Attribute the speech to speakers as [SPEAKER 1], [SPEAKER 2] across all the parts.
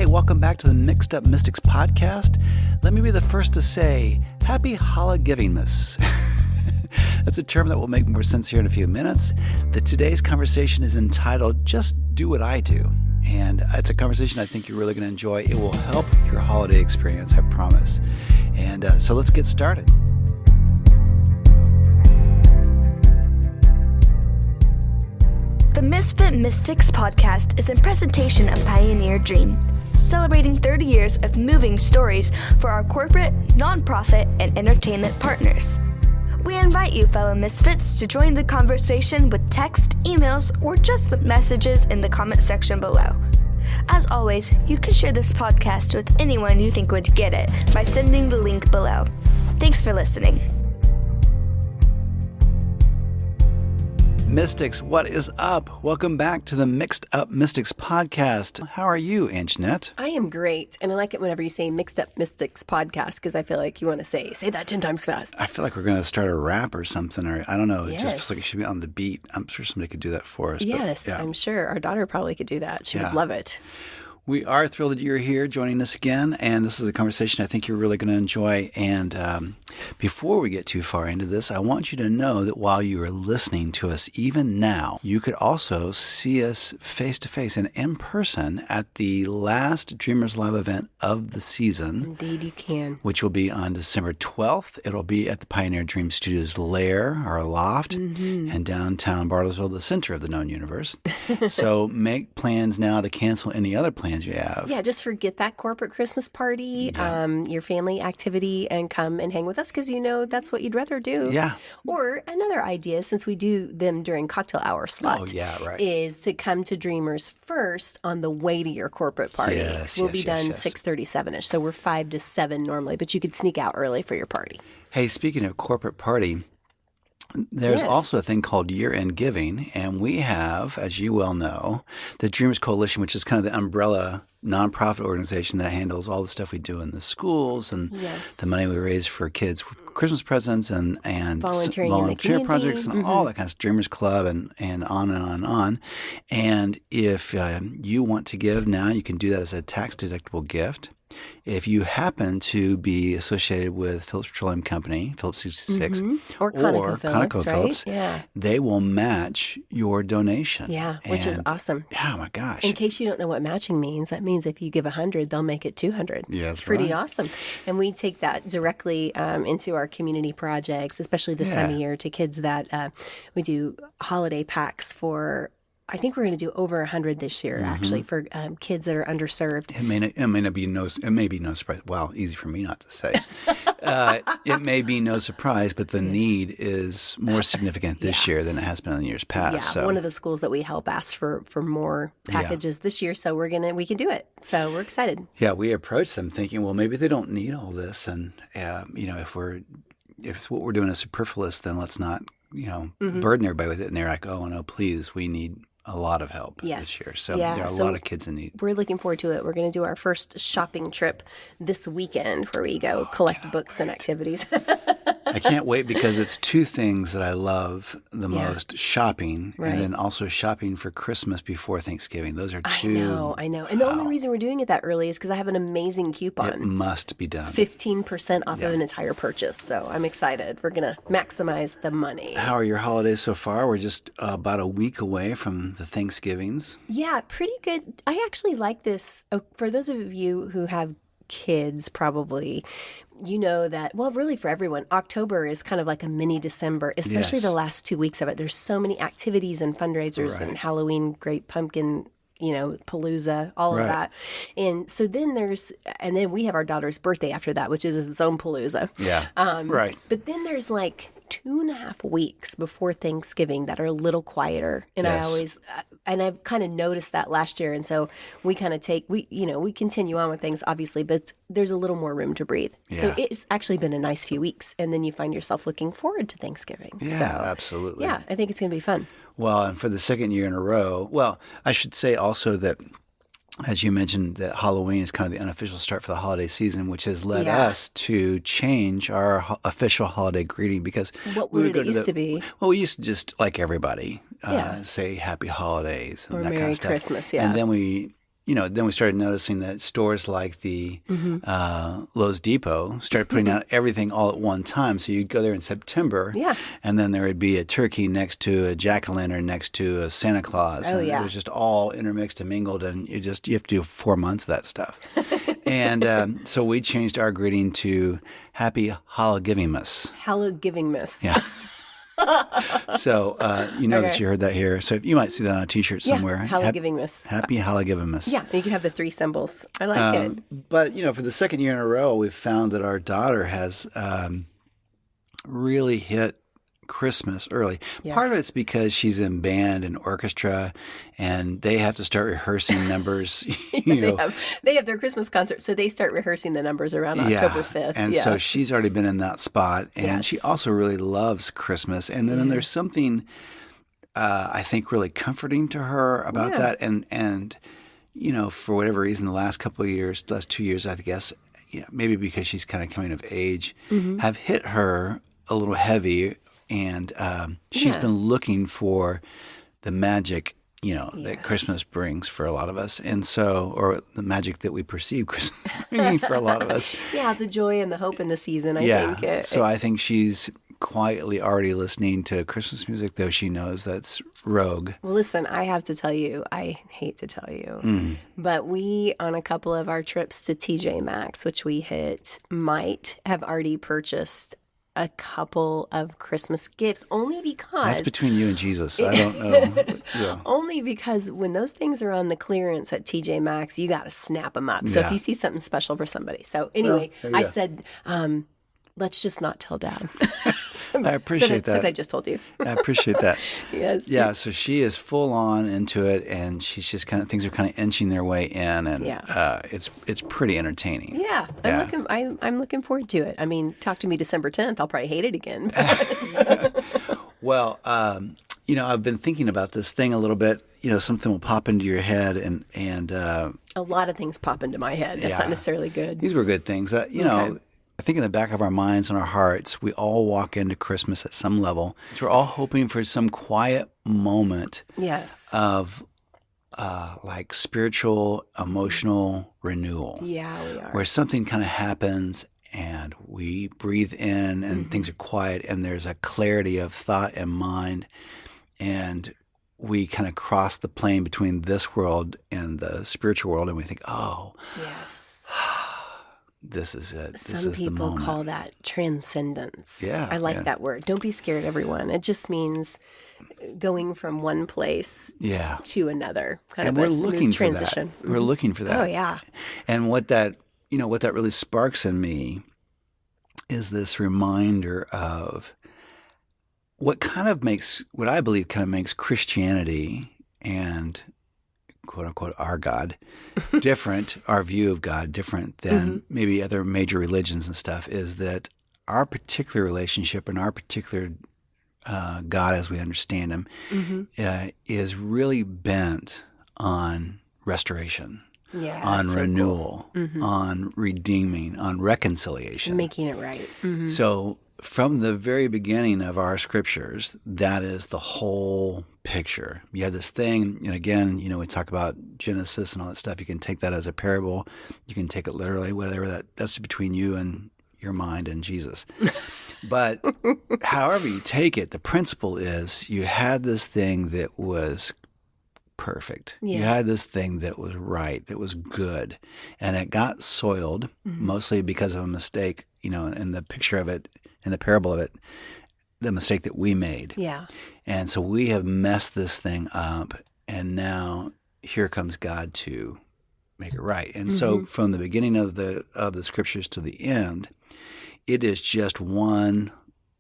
[SPEAKER 1] welcome back to the Mixed Up Mystics podcast. Let me be the first to say, Happy Holiday-giving-mas. That's a term that will make more sense here in a few minutes. Today's conversation is entitled, Just Do What I Do. And it's a conversation I think you're really going to enjoy. It will help your holiday experience, I promise. And so let's get started.
[SPEAKER 2] The Misfit Mystics podcast is a presentation of Pioneer Dream, celebrating 30 years of moving stories for our corporate, nonprofit, and entertainment partners. We invite you, fellow Misfits, to join the conversation with text, emails, or just the messages in the comment section below. As always, you can share this podcast with anyone you think would get it by sending the link below. Thanks for listening.
[SPEAKER 1] Mystics, what is up? Welcome back to the Mixed Up Mystics podcast. How are you, Anjanette?
[SPEAKER 3] I am great. And I like it whenever you say Mixed Up Mystics podcast because I feel like you want to say that 10 times fast.
[SPEAKER 1] I feel like we're going to start a rap or something, or I don't know. It
[SPEAKER 3] Yes.
[SPEAKER 1] just feels like it should be on the beat. I'm sure somebody could do that for us.
[SPEAKER 3] Yes,
[SPEAKER 1] but, yeah.
[SPEAKER 3] I'm sure. Our daughter probably could do that. She would love it.
[SPEAKER 1] We are thrilled that you're here joining us again, and this is a conversation I think you're really going to enjoy. And before we get too far into this, I want you to know that while you are listening to us even now, you could also see us face-to-face and in person at the last Dreamers Live event of the season.
[SPEAKER 3] Indeed, you can.
[SPEAKER 1] Which will be on December 12th. It'll be at the Pioneer Dream Studios lair, our loft, in downtown Bartlesville, the center of the known universe. So make plans now to cancel any other plans you have.
[SPEAKER 3] Yeah, just forget that corporate Christmas party, your family activity, and come and hang with us because you know that's what you'd rather do.
[SPEAKER 1] Yeah.
[SPEAKER 3] Or another idea, since we do them during cocktail hour slot, is to come to Dreamers first on the way to your corporate party. We'll be done 6:37ish, so we're 5 to 7 normally, but you could sneak out early for your party.
[SPEAKER 1] Hey, speaking of corporate party, there's also a thing called year-end giving, and we have, as you well know, the Dreamers Coalition, which is kind of the umbrella nonprofit organization that handles all the stuff we do in the schools and the money we raise for kids' Christmas presents and volunteer projects and all that kind of stuff, Dreamers Club and on and on and on. And if you want to give now, you can do that as a tax-deductible gift. If you happen to be associated with Phillips Petroleum Company, Phillips 66,
[SPEAKER 3] or Conoco Phillips,
[SPEAKER 1] they will match your donation.
[SPEAKER 3] Yeah, which is awesome.
[SPEAKER 1] Yeah, my gosh.
[SPEAKER 3] In case you don't know what matching means, that means if you give 100, they'll make it 200.
[SPEAKER 1] Yeah,
[SPEAKER 3] it's pretty awesome. And we take that directly into our community projects, especially this time of year, to kids that we do holiday packs for. I think we're going to do over 100 this year, actually, for kids that are underserved. It
[SPEAKER 1] may be no surprise. Well, easy for me not to say. It may be no surprise, but the need is more significant this year than it has been in years past.
[SPEAKER 3] Yeah,
[SPEAKER 1] so.
[SPEAKER 3] One of the schools that we help asked for more packages this year, so we can do it. So we're excited.
[SPEAKER 1] Yeah, we approached them thinking, well, maybe they don't need all this, and if what we're doing is superfluous, then let's not burden everybody with it. And they're like, oh no, please, we need a lot of help this year. So there are a lot of kids in need.
[SPEAKER 3] We're looking forward to it. We're going to do our first shopping trip this weekend where we go collect books and activities.
[SPEAKER 1] I can't wait because it's two things that I love the most, shopping and then also shopping for Christmas before Thanksgiving. Those are two.
[SPEAKER 3] I know. And the only reason we're doing it that early is because I have an amazing coupon.
[SPEAKER 1] It must be done.
[SPEAKER 3] 15% off of an entire purchase. So I'm excited. We're going to maximize the money.
[SPEAKER 1] How are your holidays so far? We're just about a week away from the Thanksgivings.
[SPEAKER 3] Yeah, pretty good. I actually like this. For those of you who have kids, probably, you know that, well, really for everyone, October is kind of like a mini December, especially the last 2 weeks of it. There's so many activities and fundraisers and Halloween, Great Pumpkin, Palooza, all of that. And so then then we have our daughter's birthday after that, which is its own Palooza.
[SPEAKER 1] Yeah.
[SPEAKER 3] But then there's like 2.5 weeks before Thanksgiving that are a little quieter. And I've kind of noticed that last year. And so we kind of we continue on with things, obviously, but there's a little more room to breathe. Yeah. So it's actually been a nice few weeks. And then you find yourself looking forward to Thanksgiving.
[SPEAKER 1] Yeah, absolutely.
[SPEAKER 3] Yeah, I think it's going to be fun.
[SPEAKER 1] Well, and for the second year in a row, I should say also that, as you mentioned, that Halloween is kind of the unofficial start for the holiday season, which has led us to change our official holiday greeting because
[SPEAKER 3] what would it used to be?
[SPEAKER 1] Well, we used to just, like everybody, say Happy Holidays and
[SPEAKER 3] or
[SPEAKER 1] that
[SPEAKER 3] Merry
[SPEAKER 1] kind of stuff.
[SPEAKER 3] Christmas,
[SPEAKER 1] And then we then we started noticing that stores like the Lowe's Depot started putting out everything all at one time. So you'd go there in September, and then there would be a turkey next to a jack-o'-lantern next to a Santa Claus.
[SPEAKER 3] Oh,
[SPEAKER 1] and
[SPEAKER 3] yeah.
[SPEAKER 1] It was just all intermixed and mingled, and you have to do 4 months of that stuff. And so we changed our greeting to Happy Hallowgivingmas.
[SPEAKER 3] Hallowgivingmas.
[SPEAKER 1] Yeah. So that you heard that here. So you might see that on a T-shirt somewhere.
[SPEAKER 3] Hallowgivingmas.
[SPEAKER 1] Happy Hallowgivingmas.
[SPEAKER 3] Yeah, you can have the 3 symbols. I like it.
[SPEAKER 1] But for the second year in a row, we've found that our daughter has really hit Christmas early.
[SPEAKER 3] Yes.
[SPEAKER 1] Part of it's because she's in band and orchestra, and they have to start rehearsing numbers.
[SPEAKER 3] They have their Christmas concert, so they start rehearsing the numbers around October 5th.
[SPEAKER 1] And so she's already been in that spot, and she also really loves Christmas. And then there's something I think really comforting to her about that. And for whatever reason, the last couple of years, the last 2 years, I guess, maybe because she's kind of coming of age, have hit her a little heavy. And she's been looking for the magic, that Christmas brings for a lot of us. And so, or the magic that we perceive Christmas bringing for a lot of us.
[SPEAKER 3] Yeah, the joy and the hope in the season, I think.
[SPEAKER 1] So I think she's quietly already listening to Christmas music, though she knows that's rogue.
[SPEAKER 3] Well, listen, I have to tell you, I hate to tell you, but we, on a couple of our trips to TJ Maxx, which we hit, might have already purchased a couple of Christmas gifts, only because...
[SPEAKER 1] That's between you and Jesus. I don't know. Yeah.
[SPEAKER 3] Only because when those things are on the clearance at TJ Maxx, you got to snap them up. So if you see something special for somebody. So anyway, I said, let's just not tell Dad.
[SPEAKER 1] I appreciate that.
[SPEAKER 3] Except I just told you.
[SPEAKER 1] I appreciate that.
[SPEAKER 3] Yes.
[SPEAKER 1] Yeah, so she is full on into it, and she's just things are kind of inching their way in, and it's pretty entertaining.
[SPEAKER 3] Yeah, I'm looking forward to it. I mean, talk to me December 10th. I'll probably hate it again.
[SPEAKER 1] Well, I've been thinking about this thing a little bit. Something will pop into your head, and
[SPEAKER 3] a lot of things pop into my head. That's not necessarily good.
[SPEAKER 1] These were good things, but I think in the back of our minds and our hearts, we all walk into Christmas at some level. So we're all hoping for some quiet moment of like spiritual, emotional renewal.
[SPEAKER 3] Yeah, we are.
[SPEAKER 1] Where something kind of happens and we breathe in and things are quiet and there's a clarity of thought and mind. And we kind of cross the plane between this world and the spiritual world and we think, oh,
[SPEAKER 3] yes.
[SPEAKER 1] This is it. This
[SPEAKER 3] Some
[SPEAKER 1] is the moment.
[SPEAKER 3] people call that transcendence.
[SPEAKER 1] Yeah.
[SPEAKER 3] I like that word. Don't be scared, everyone. It just means going from one place to another. Kind
[SPEAKER 1] and
[SPEAKER 3] of
[SPEAKER 1] we're
[SPEAKER 3] a smooth
[SPEAKER 1] looking
[SPEAKER 3] transition.
[SPEAKER 1] For that. We're looking for that.
[SPEAKER 3] Oh, yeah.
[SPEAKER 1] And what that really sparks in me is this reminder of what I believe kind of makes Christianity and quote unquote our God different, our view of God different than maybe other major religions and stuff, is that our particular relationship and our particular God as we understand him is really bent on restoration, on renewal, on redeeming, on reconciliation.
[SPEAKER 3] Making it right.
[SPEAKER 1] So from the very beginning of our scriptures, that is the whole picture. You have this thing, and again, we talk about Genesis and all that stuff. You can take that as a parable. You can take it literally, whatever that's between you and your mind and Jesus. But however you take it, the principle is you had this thing that was perfect. You had this thing that was right, that was good, and it got soiled mostly because of a mistake, in the picture of it, in the parable of it, the mistake that we made. Yeah. And so we have messed this thing up, and now here comes God to make it right. And so from the beginning of the scriptures to the end, it is just one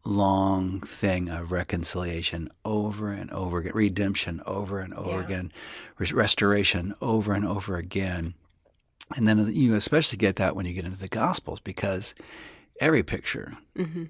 [SPEAKER 1] long thing of reconciliation over and over again, redemption over and over again, restoration over and over again. And then you especially get that when you get into the Gospels, because every picture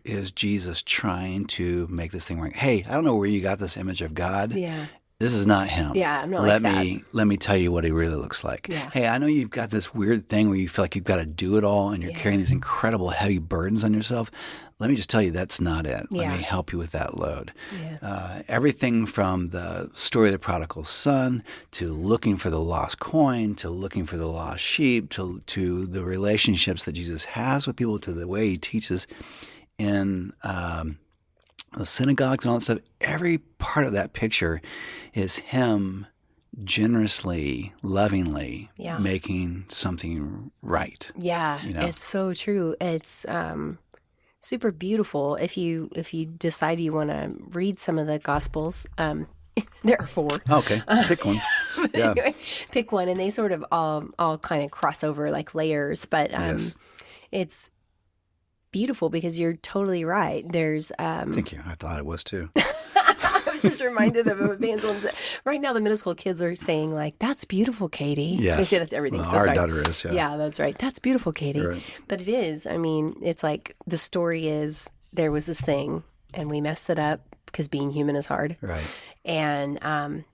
[SPEAKER 1] is Jesus trying to make this thing right. Hey, I don't know where you got this image of God. Yeah. this is not him.
[SPEAKER 3] Yeah, I'm not
[SPEAKER 1] let
[SPEAKER 3] like
[SPEAKER 1] me let me tell you what he really looks like.
[SPEAKER 3] Yeah.
[SPEAKER 1] Hey, I know you've got this weird thing where you feel like you've got to do it all and you're carrying these incredible heavy burdens on yourself. Let me just tell you that's not it. Let me help you with that load.
[SPEAKER 3] Yeah.
[SPEAKER 1] Everything from the story of the prodigal son to looking for the lost coin to looking for the lost sheep to the relationships that Jesus has with people to the way he teaches in the synagogues and all that stuff. Every part of that picture is him generously, lovingly making something right.
[SPEAKER 3] Yeah, it's so true. It's super beautiful. If you decide you want to read some of the Gospels, there are 4.
[SPEAKER 1] Okay, pick one. Yeah.
[SPEAKER 3] Anyway, pick one, and they sort of all kind of cross over like layers. But it's beautiful because you're totally right. There's
[SPEAKER 1] Thank you. I thought it was too.
[SPEAKER 3] I was just reminded of evangelism. Right now, the middle school kids are saying like, "That's beautiful, Katie."
[SPEAKER 1] Yes.
[SPEAKER 3] They say that's everything.
[SPEAKER 1] Well,
[SPEAKER 3] so
[SPEAKER 1] our
[SPEAKER 3] sorry.
[SPEAKER 1] daughter is.
[SPEAKER 3] Yeah, that's right. That's beautiful, Katie.
[SPEAKER 1] Right.
[SPEAKER 3] But it is. I mean, it's like the story is there was this thing and we messed it up because being human is hard.
[SPEAKER 1] Right.
[SPEAKER 3] And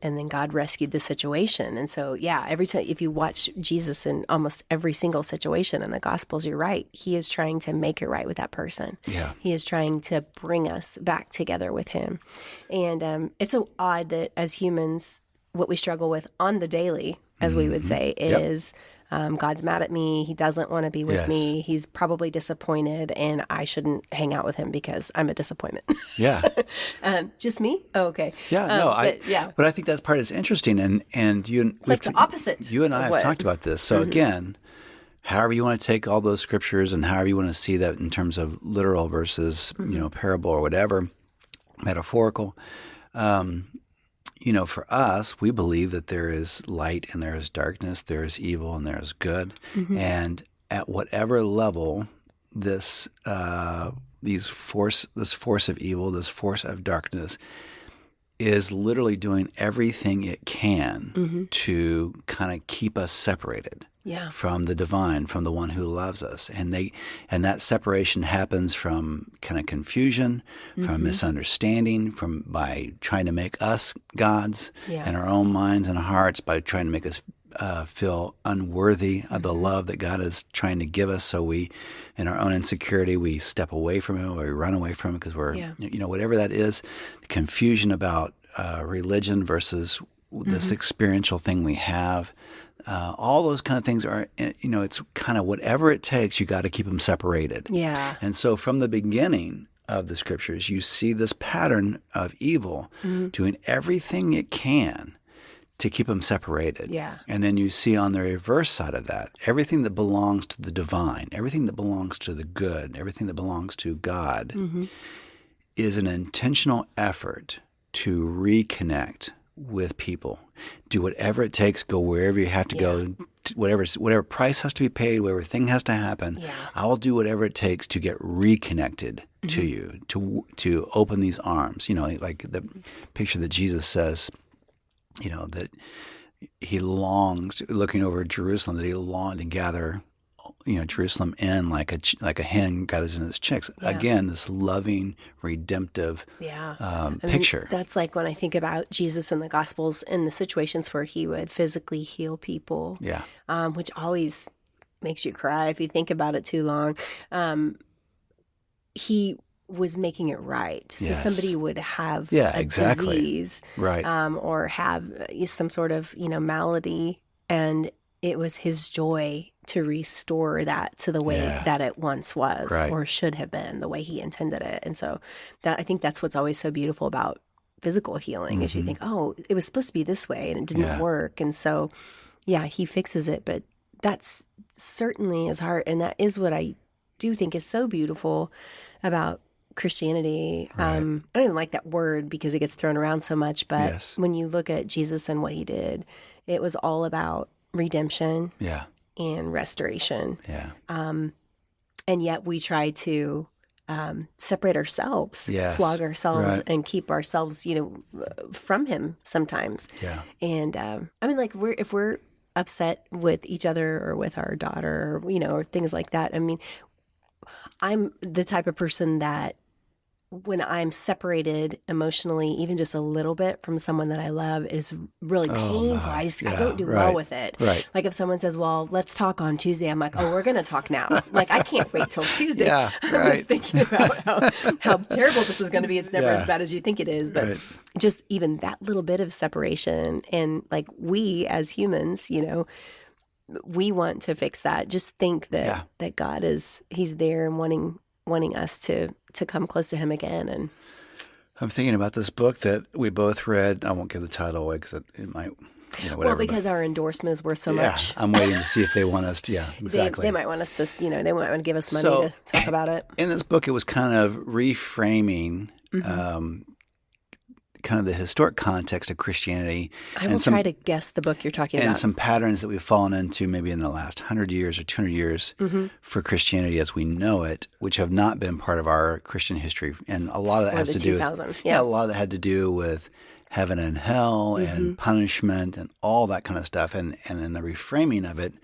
[SPEAKER 3] then God rescued the situation. And so, yeah, every time, if you watch Jesus in almost every single situation in the Gospels, you're right. He is trying to make it right with that person.
[SPEAKER 1] Yeah.
[SPEAKER 3] He is trying to bring us back together with him. And it's so odd that as humans, what we struggle with on the daily, as we would say, is God's mad at me. He doesn't want to be with me. He's probably disappointed, and I shouldn't hang out with him because I'm a disappointment.
[SPEAKER 1] Yeah.
[SPEAKER 3] Just me? Oh, okay.
[SPEAKER 1] Yeah. No. But I think that part is interesting, and you.
[SPEAKER 3] It's like the opposite.
[SPEAKER 1] You and I have talked about this. So again, however you want to take all those scriptures, and however you want to see that in terms of literal versus parable or whatever, metaphorical. For us, we believe that there is light and there is darkness, there is evil and there is good. And at whatever level this force of evil, this force of darkness is literally doing everything it can to kind of keep us separated. From the divine, from the one who loves us. And that separation happens from kind of confusion, from misunderstanding, by trying to make us gods in our own minds and hearts, by trying to make us feel unworthy of the love that God is trying to give us. So we, in our own insecurity, we step away from him or we run away from him because we're, whatever that is, the confusion about religion versus this experiential thing we have. All those kind of things are, it's kind of whatever it takes, you got to keep them separated.
[SPEAKER 3] Yeah.
[SPEAKER 1] And so from the beginning of the scriptures, you see this pattern of evil doing everything it can to keep them separated.
[SPEAKER 3] Yeah.
[SPEAKER 1] And then you see on the reverse side of that, everything that belongs to the divine, everything that belongs to the good, everything that belongs to God is an intentional effort to reconnect with people. Do whatever it takes, go wherever you have to go, whatever price has to be paid, whatever thing has to happen. I will do whatever it takes to get reconnected to you, to open these arms. Like the picture that Jesus says, that he longs, looking over Jerusalem, that he longed to gather Jerusalem in like a hen gathers in its chicks. Again, this loving, redemptive picture.
[SPEAKER 3] That's like when I think about Jesus in the Gospels in the situations where he would physically heal people, which always makes you cry if you think about it too long. He was making it right. So somebody would have a disease,
[SPEAKER 1] right,
[SPEAKER 3] or have some sort of malady, and it was his joy to restore that to the way that it once was or should have been, the way he intended it. And so I think that's what's always so beautiful about physical healing is you think, oh, it was supposed to be this way and it didn't work. And so, he fixes it. But that's certainly his heart. And that is what I do think is so beautiful about Christianity. I don't even like that word because it gets thrown around so much. But when you look at Jesus and what he did, it was all about redemption and restoration. And yet we try to separate ourselves, flog ourselves, and keep ourselves, from him sometimes. And I mean, like if we're upset with each other or with our daughter, or things like that. I mean, I'm the type of person that when I'm separated emotionally, even just a little bit from someone that I love is really painful. I don't do well with it.
[SPEAKER 1] Right.
[SPEAKER 3] Like if someone says, well, let's talk on Tuesday, I'm like, oh, we're going to talk now. Like I can't wait till Tuesday.
[SPEAKER 1] Yeah,
[SPEAKER 3] I'm just thinking about how terrible this is going to be. It's never as bad as you think it is. But just even that little bit of separation, and like we as humans, we want to fix that. Just think that God he's there and wanting us to come close to him again. And
[SPEAKER 1] I'm thinking about this book that we both read. I won't give the title away because it might, whatever.
[SPEAKER 3] Well, because our endorsements were so much.
[SPEAKER 1] I'm waiting to see if they want us to, exactly.
[SPEAKER 3] They might want us to, they might want to give us money to talk about it.
[SPEAKER 1] In this book, it was kind of reframing kind of the historic context of Christianity.
[SPEAKER 3] I will try to guess the book you're talking about.
[SPEAKER 1] And some patterns that we've fallen into maybe in the last 100 years or 200 years for Christianity as we know it, which have not been part of our Christian history. And a lot of that has to do with, a lot of that had to do with heaven and hell and punishment and all that kind of stuff. And in the reframing of it,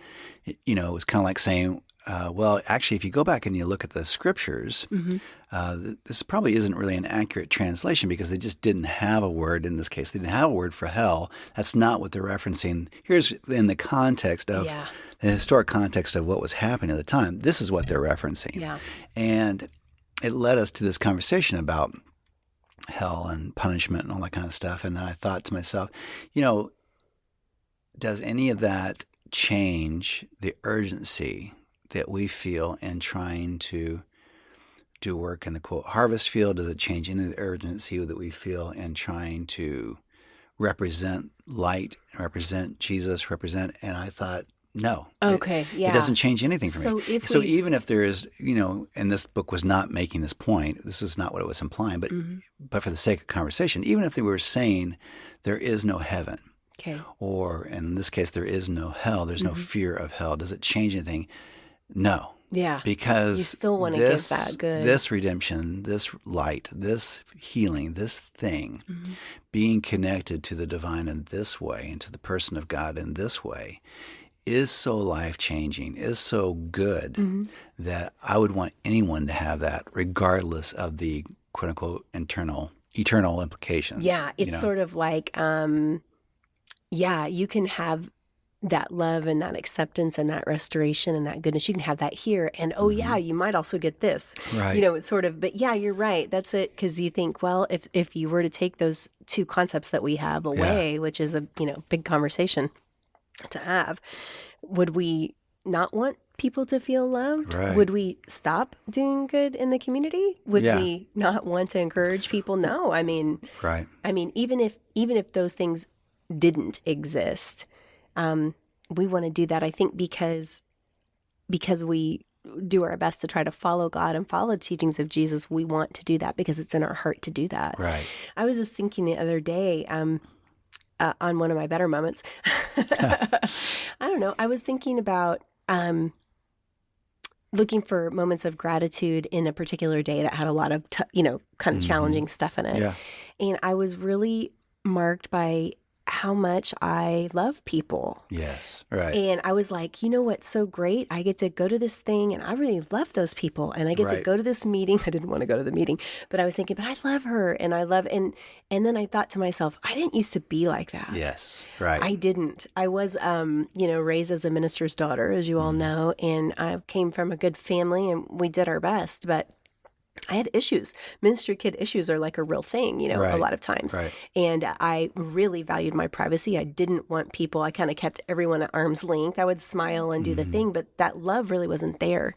[SPEAKER 1] it was kind of like saying, well, actually, if you go back and you look at the scriptures, this probably isn't really an accurate translation because they just didn't have a word in this case. They didn't have a word for hell. That's not what they're referencing. Here's in the context of the historic context of what was happening at the time. This is what they're referencing. Yeah. And it led us to this conversation about hell and punishment and all that kind of stuff. And then I thought to myself, does any of that change the urgency that we feel in trying to do work in the quote harvest field? Does it change any of the urgency that we feel in trying to represent light, represent Jesus, and I thought, no.
[SPEAKER 3] Okay,
[SPEAKER 1] It doesn't change anything for me. So even if there is, and this book was not making this point, this is not what it was implying, but for the sake of conversation, even if they were saying there is no heaven, or in this case, there is no hell, there's no fear of hell, does it change anything? No.
[SPEAKER 3] Yeah.
[SPEAKER 1] Because
[SPEAKER 3] you still want to give that good.
[SPEAKER 1] This redemption, this light, this healing, this thing, being connected to the divine in this way and to the person of God in this way is so life-changing, is so good that I would want anyone to have that regardless of the quote-unquote eternal implications.
[SPEAKER 3] Yeah. It's sort of like, you can have that love and that acceptance and that restoration and that goodness. You can have that here. And, you might also get this.
[SPEAKER 1] Right.
[SPEAKER 3] It's sort of, but you're right. That's it. Because you think, well, if you were to take those two concepts that we have away, which is a, big conversation to have, would we not want people to feel loved?
[SPEAKER 1] Right.
[SPEAKER 3] Would we stop doing good in the community? Would we not want to encourage people? No. I mean, even if those things didn't exist, we want to do that, I think, because we do our best to try to follow God and follow the teachings of Jesus. We want to do that because it's in our heart to do that.
[SPEAKER 1] Right.
[SPEAKER 3] I was just thinking the other day on one of my better moments. I don't know. I was thinking about looking for moments of gratitude in a particular day that had a lot of, kind of challenging stuff in it. Yeah. And I was really marked by how much I love people.
[SPEAKER 1] Yes, right.
[SPEAKER 3] And I was like, what's so great? I get to go to this thing and I really love those people. And I get to go to this meeting. I didn't want to go to the meeting, but I was thinking, but I love her and I love, and then I thought to myself, I didn't used to be like that.
[SPEAKER 1] Yes, right.
[SPEAKER 3] I didn't. I was, raised as a minister's daughter, as you all know, and I came from a good family and we did our best, but I had issues. Ministry kid issues are like a real thing, a lot of times. Right. And I really valued my privacy. I didn't want people, I kind of kept everyone at arm's length. I would smile and do the thing, but that love really wasn't there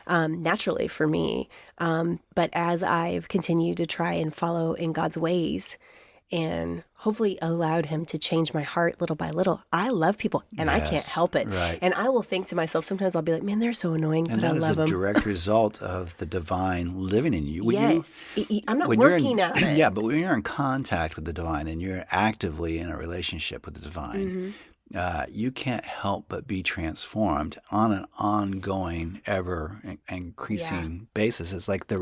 [SPEAKER 3] naturally for me. But as I've continued to try and follow in God's ways and hopefully allowed him to change my heart little by little, I love people and I can't help it. Right. And I will think to myself, sometimes I'll be like, man, they're so annoying, but I love them.
[SPEAKER 1] And that is a direct result of the divine living in you.
[SPEAKER 3] I'm not working at it.
[SPEAKER 1] Yeah, but when you're in contact with the divine and you're actively in a relationship with the divine, you can't help but be transformed on an ongoing, ever increasing basis. It's like the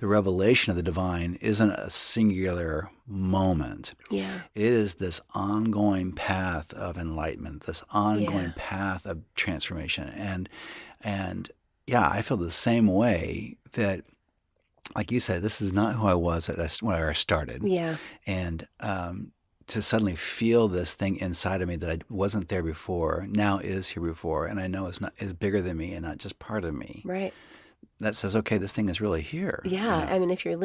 [SPEAKER 1] revelation of the divine isn't a singular moment. Yeah, it is this ongoing path of enlightenment, this ongoing path of transformation, and I feel the same way that like you said, this is not who I was when I started.
[SPEAKER 3] Yeah.
[SPEAKER 1] And to suddenly feel this thing inside of me that I wasn't there before, now is here before, and I know is bigger than me and not just part of me.
[SPEAKER 3] Right.
[SPEAKER 1] That says, okay, this thing is really here.
[SPEAKER 3] Yeah. I mean, if you're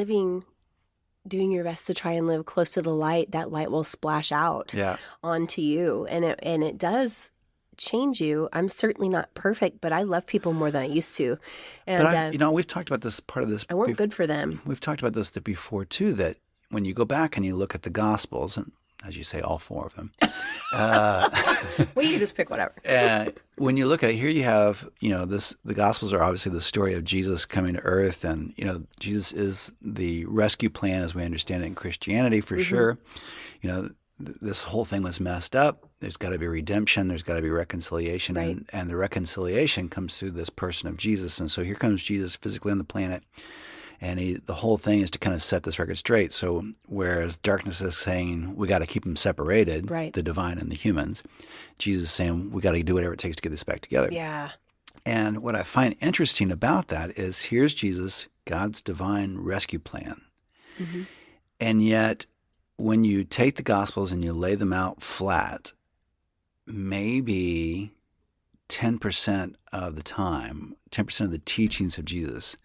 [SPEAKER 3] doing your best to try and live close to the light, that light will splash out onto you, and it does change you. I'm certainly not perfect, but I love people more than I used to. And
[SPEAKER 1] but we've talked about this part of this.
[SPEAKER 3] I want good for them.
[SPEAKER 1] We've talked about this before too. That when you go back and you look at the Gospels, and as you say, all 4 of them.
[SPEAKER 3] Well, you just pick whatever.
[SPEAKER 1] When you look at it, here you have, the Gospels are obviously the story of Jesus coming to earth, and Jesus is the rescue plan as we understand it in Christianity for sure. This whole thing was messed up. There's got to be redemption. There's got to be reconciliation.
[SPEAKER 3] Right.
[SPEAKER 1] And the reconciliation comes through this person of Jesus. And so here comes Jesus physically on the planet. And the whole thing is to kind of set this record straight. So whereas darkness is saying we got to keep them separated,
[SPEAKER 3] right,
[SPEAKER 1] the divine and the humans, Jesus is saying we got to do whatever it takes to get this back together.
[SPEAKER 3] Yeah.
[SPEAKER 1] And what I find interesting about that is here's Jesus, God's divine rescue plan. Mm-hmm. And yet when you take the Gospels and you lay them out flat, maybe 10% of the time, 10% of the teachings of Jesus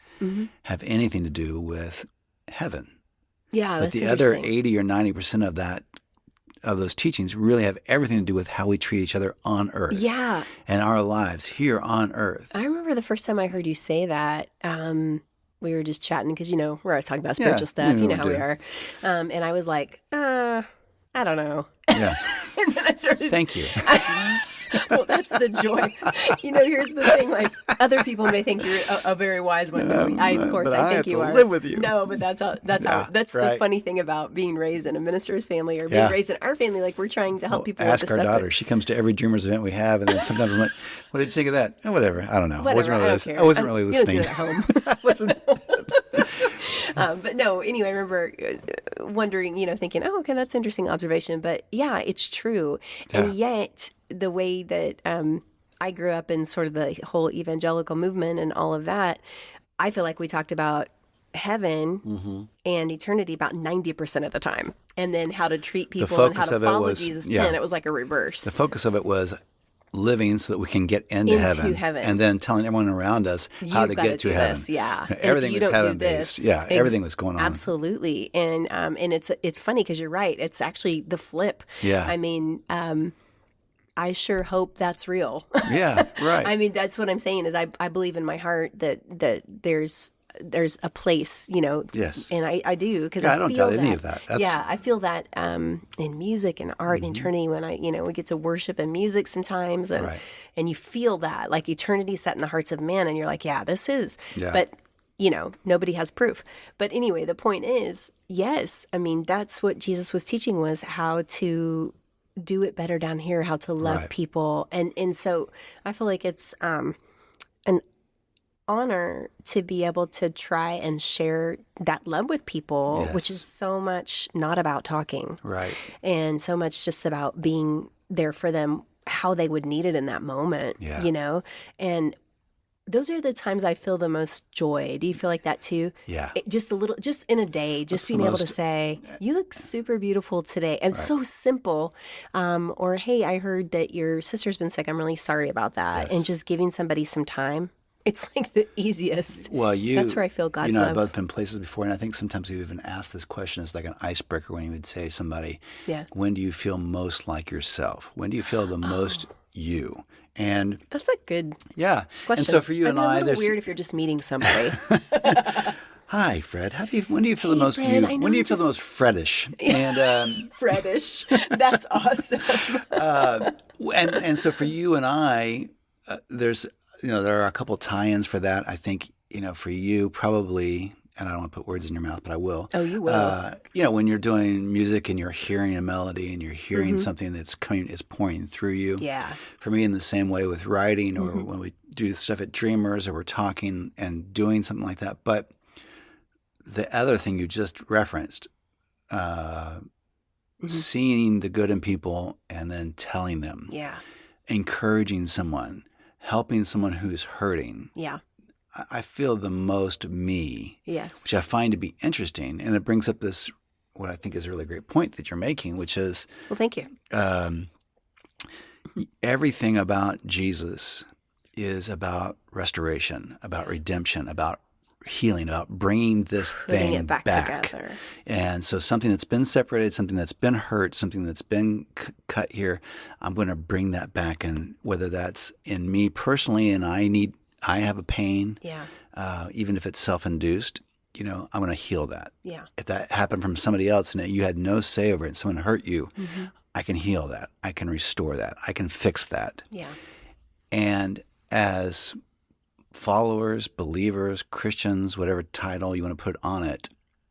[SPEAKER 1] have anything to do with heaven.
[SPEAKER 3] Yeah,
[SPEAKER 1] but
[SPEAKER 3] that's
[SPEAKER 1] the other 80 or 90% of those teachings really have everything to do with how we treat each other on earth.
[SPEAKER 3] Yeah.
[SPEAKER 1] And our lives here on earth.
[SPEAKER 3] I remember the first time I heard you say that, we were just chatting because, we're always talking about spiritual stuff. You know how we are. And I was like, I don't know.
[SPEAKER 1] Yeah.
[SPEAKER 3] And then I started.
[SPEAKER 1] Thank you.
[SPEAKER 3] Well, that's the joy. Here's the thing. Like, other people may think you're a very wise one. I think you are.
[SPEAKER 1] Live with you.
[SPEAKER 3] No, but that's
[SPEAKER 1] right.
[SPEAKER 3] The funny thing about being raised in a minister's family or being raised in our family. Like, we're trying to help people.
[SPEAKER 1] Ask our daughter. She comes to every Dreamers event we have, and then sometimes I'm like, "What did you think of that?" Oh, whatever. I don't know.
[SPEAKER 3] Whatever,
[SPEAKER 1] I wasn't really listening.
[SPEAKER 3] You don't do it at home.
[SPEAKER 1] I wasn't.
[SPEAKER 3] But no, anyway, I remember wondering, thinking, oh, okay, that's an interesting observation. But yeah, it's true. Yeah. And yet the way that I grew up in sort of the whole evangelical movement and all of that, I feel like we talked about heaven and eternity about 90% of the time. And then how to treat people and how to follow Jesus 10. It was like a reverse.
[SPEAKER 1] The focus of it was living so that we can get into heaven. And then telling everyone around us how to get to heaven.
[SPEAKER 3] Yeah.
[SPEAKER 1] Everything was heaven-based. Yeah, everything was going on.
[SPEAKER 3] Absolutely. And it's funny because you're right. It's actually the flip.
[SPEAKER 1] Yeah.
[SPEAKER 3] I mean, I sure hope that's real.
[SPEAKER 1] Yeah, right.
[SPEAKER 3] I mean, that's what I'm saying is I believe in my heart that there's a place,
[SPEAKER 1] Yes.
[SPEAKER 3] And I do because
[SPEAKER 1] I don't doubt any of that.
[SPEAKER 3] I feel that in music and art and eternity when we get to worship and music sometimes and you feel that like eternity set in the hearts of man and you're like, yeah, this is. Yeah. But nobody has proof. But anyway, the point is, yes, I mean, that's what Jesus was teaching was how to do it better down here, how to love people. And so I feel like it's an honor to be able to try and share that love with people, which is so much not about talking.
[SPEAKER 1] Right.
[SPEAKER 3] And so much just about being there for them, how they would need it in that moment, And those are the times I feel the most joy. Do you feel like that too?
[SPEAKER 1] Yeah.
[SPEAKER 3] Just in a day, just being able to say, you look super beautiful today. And so simple. Or, hey, I heard that your sister's been sick. I'm really sorry about that.
[SPEAKER 1] Yes.
[SPEAKER 3] And just giving somebody some time. It's like the easiest.
[SPEAKER 1] Well,
[SPEAKER 3] that's where I feel God's love.
[SPEAKER 1] I've both been places before, and I think sometimes we've even asked this question as like an icebreaker when you would say to somebody, when do you feel most like yourself? When do you feel the most you? And
[SPEAKER 3] that's a good
[SPEAKER 1] question. And so for you and
[SPEAKER 3] I, there's weird if you're just meeting somebody.
[SPEAKER 1] Hi, Fred. When do you feel the most Fred, you? When do you feel the most Fredish? And
[SPEAKER 3] Fredish. That's awesome.
[SPEAKER 1] And so for you and I, there are a couple tie-ins for that. I think for you probably. And I don't want to put words in your mouth, but I will.
[SPEAKER 3] Oh, you will.
[SPEAKER 1] When you're doing music and you're hearing a melody and you're hearing something that's is pouring through you.
[SPEAKER 3] Yeah.
[SPEAKER 1] For me, in the same way with writing or when we do stuff at Dreamers or we're talking and doing something like that. But the other thing you just referenced, seeing the good in people and then telling them.
[SPEAKER 3] Yeah.
[SPEAKER 1] Encouraging someone, helping someone who's hurting.
[SPEAKER 3] Yeah.
[SPEAKER 1] I feel the most me,
[SPEAKER 3] Yes.
[SPEAKER 1] which I find to be interesting. And it brings up this, what I think is a really great point that you're making, which is
[SPEAKER 3] Well, thank you.
[SPEAKER 1] Everything about Jesus is about restoration, about redemption, about healing, about bringing this
[SPEAKER 3] Putting
[SPEAKER 1] thing
[SPEAKER 3] it back together.
[SPEAKER 1] And so something that's been separated, something that's been hurt, something that's been cut here, I'm going to bring that back. And whether that's in me personally and I have a pain, even if it's self-induced, I'm going to heal that.
[SPEAKER 3] Yeah.
[SPEAKER 1] If that happened from somebody else and you had no say over it, and someone hurt you, I can heal that. I can restore that. I can fix that.
[SPEAKER 3] Yeah.
[SPEAKER 1] And as followers, believers, Christians, whatever title you want to put on it,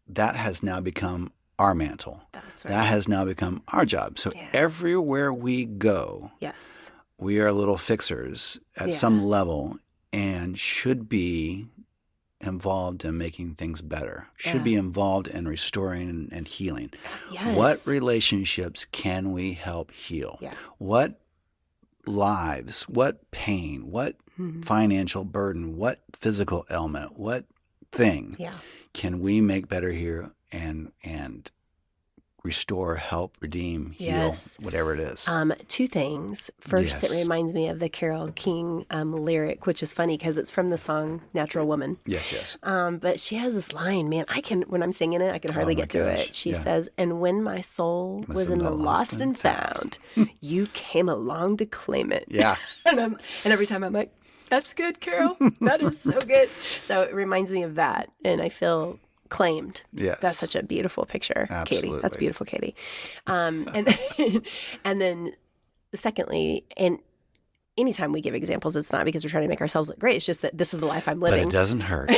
[SPEAKER 1] that has now become our mantle.
[SPEAKER 3] That's right.
[SPEAKER 1] That has now become our job. So everywhere we go,
[SPEAKER 3] Yes.
[SPEAKER 1] we are little fixers at some level and should be involved in making things better, should be involved in restoring and healing.
[SPEAKER 3] Yes.
[SPEAKER 1] What relationships can we help heal?
[SPEAKER 3] Yeah.
[SPEAKER 1] What lives, what pain, what financial burden, what physical ailment, what thing can we make better here and restore, help, redeem, heal, whatever it is.
[SPEAKER 3] Two things. First, it reminds me of the Carole King lyric, which is funny because it's from the song Natural Woman.
[SPEAKER 1] Yes.
[SPEAKER 3] But she has this line, man, when I'm singing it, I can hardly get through it. She says, and when my soul was in the lost and found, you came along to claim it.
[SPEAKER 1] Yeah.
[SPEAKER 3] and every time I'm like, that's good, Carol. That is so good. So it reminds me of that. And I feel claimed.
[SPEAKER 1] Yes.
[SPEAKER 3] That's such a beautiful picture,
[SPEAKER 1] Absolutely.
[SPEAKER 3] Katie. That's beautiful, Katie. And then secondly, and anytime we give examples, it's not because we're trying to make ourselves look great. It's just that this is the life I'm living.
[SPEAKER 1] But it doesn't hurt.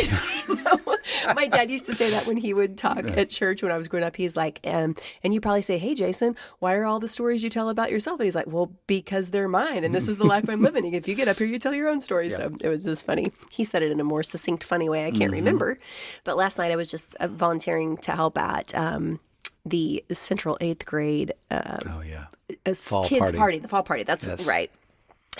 [SPEAKER 3] My dad used to say that when he would talk at church when I was growing up. He's like, and you probably say, hey, Jason, why are all the stories you tell about yourself? And he's like, well, because they're mine. And this is the life I'm living. If you get up here, you tell your own stories. So it was just funny. He said it in a more succinct, funny way. I can't remember. But last night I was just volunteering to help at the Central 8th grade kids party. The fall party. That's right.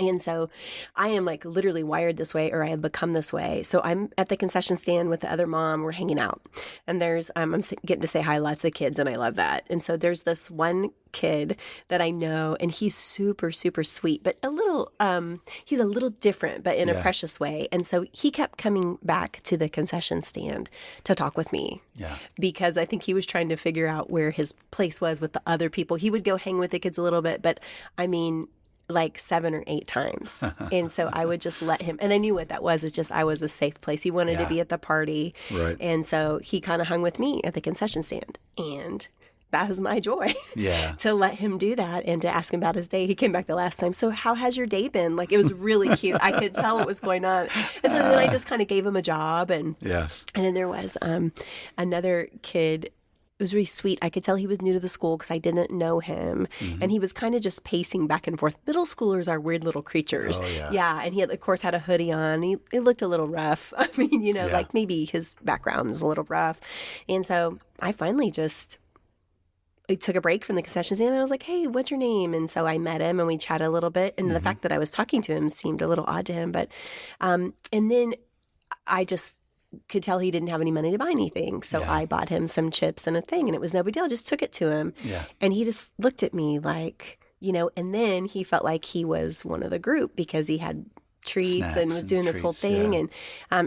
[SPEAKER 3] And so I am like literally wired this way, or I have become this way. So I'm at the concession stand with the other mom. We're hanging out. And there's, I'm getting to say hi to lots of kids, and I love that. And so there's this one kid that I know, and he's super, super sweet, but a little, he's a little different, but in a precious way. And so he kept coming back to the concession stand to talk with me.
[SPEAKER 1] Yeah.
[SPEAKER 3] Because I think he was trying to figure out where his place was with the other people. He would go hang with the kids a little bit, but I mean, like 7 or 8 times. And so I would just let him, and I knew what that was. It's just, I was a safe place. He wanted to be at the party.
[SPEAKER 1] Right.
[SPEAKER 3] And so he kind of hung with me at the concession stand. And that was my joy to let him do that and to ask him about his day. He came back the last time. So how has your day been? Like, it was really cute. I could tell what was going on. And so then I just kind of gave him a job. And then there was another kid. It was really sweet. I could tell he was new to the school because I didn't know him. And he was kind of just pacing back and forth. Middle schoolers are weird little creatures.
[SPEAKER 1] Oh, yeah.
[SPEAKER 3] And he, of course, had a hoodie on. He looked a little rough. I mean, like maybe his background was a little rough. And so I finally I took a break from the concession stand, and I was like, hey, what's your name? And so I met him, and we chatted a little bit. And the fact that I was talking to him seemed a little odd to him. But and then I just could tell he didn't have any money to buy anything. So I bought him some chips and a thing, and it was no big deal. I just took it to him.
[SPEAKER 1] Yeah.
[SPEAKER 3] And he just looked at me like, and then he felt like he was one of the group because he had treats
[SPEAKER 1] Snacks
[SPEAKER 3] and was doing this whole thing.
[SPEAKER 1] Yeah.